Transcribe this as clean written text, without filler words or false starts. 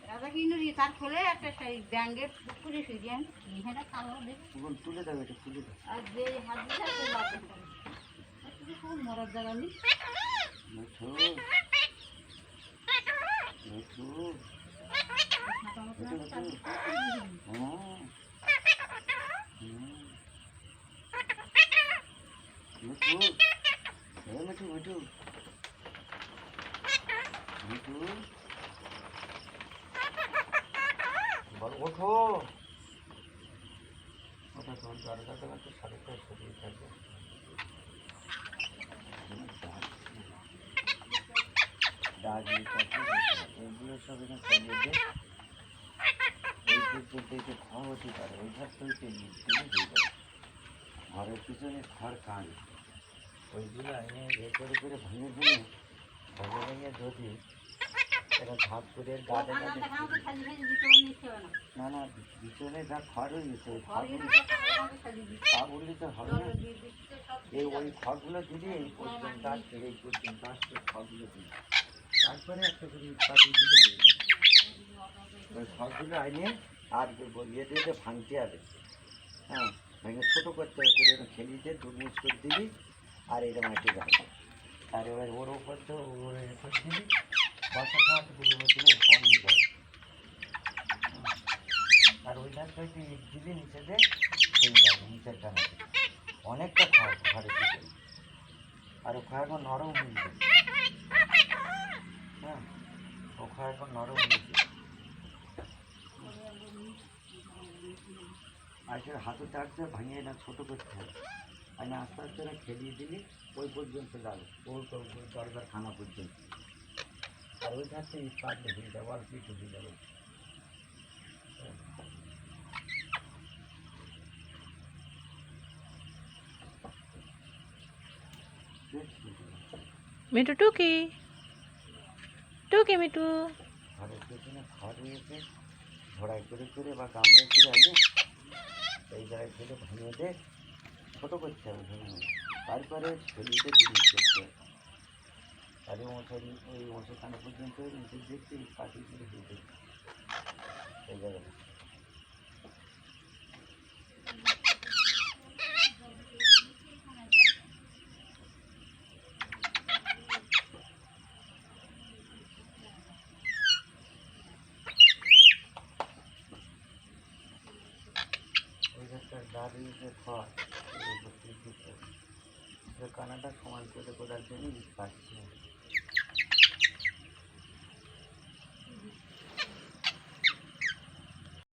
রাজা কিনে তার খোলে একটা সেই ব্যাঙ্গের পুকুরে শুয়ে হেঁটা কালো দেখুন তুলে দেবে এটা তুলে দেবে আর যে হাত দিয়ে খুব মরার জায়গা নেই মিঠু মিঠু মিঠু মিঠু মিঠু বল ওঠো ওটা তোর দরকার তো সাড়ে শরীর থাকবে এগুলো সব এখানে চালিয়ে দে এই পর্যন্ত একটু ঘর হতে পারে ওই ঘর তো হয়ে যাবে ঘরের পিছনে খড় কান ওইগুলো এনে করে ভেঙে ভেঙে যদি এরা ধাপ করে গাছে না না পিছনে যা খড় হয়ে গেছে ওই খড়গুলো তা বললে তো হবে না এই ওই খড়গুলো দিলে এই পর্যন্ত আসছে এই পর্যন্ত আসছে খড়গুলো দিলে তারপরে একটা করে কাটি দিলে ওই খড়গুলো আইনে আর ইয়ে দিয়ে ভাঙতে হবে হ্যাঁ ভেঙে ছোটো করতে হবে করে খেলিতে দুর্মুজ করে দিবি আর এটা মাটি যাবে আর এবার ওর ওপর তো ওর এরপর দিবি বর্ষা খাওয়াতে দিলে কম হয়ে যাবে আর ওই ধারটা একটু ইট দিবি নিচে দিয়ে হয়ে যাবে নিচের টানাতে অনেকটা খাওয়া ঘরে দিতে আর ও খাওয়া এখন নরম হয়ে যাবে হ্যাঁ ও খাওয়া এখন নরম হয়ে যাবে আর সেটা হাতে চাটতে ভাঙিয়ে না ছোটো করতে হবে আর না আস্তে আস্তে খেলিয়ে দিলি ওই পর্যন্ত যাবে ওই দরকার খানা পর্যন্ত আর ওই ধারতে ইট কাটলে হয়ে যাবে অল্প একটু হয়ে যাবে মিঠু টুকি টুকি মিঠু ঘরের পেছনে খড় রয়েছে ঝড়াই করে বা গামলায় করে আইলে এই জায়গায় ফেলে ভেঙে দে ছোটো করতে হবে ভেঙে তারপরে ছেলিতে জিনিস করতে হবে তাহলে মশারি ওই মশাখানা পর্যন্ত নিচে দেখতে কাটি করে দিয়ে দেবে এই জায়গাটা দাঁড়িয়ে খড় কানাটা সমান করে করার জন্য পাচ্ছি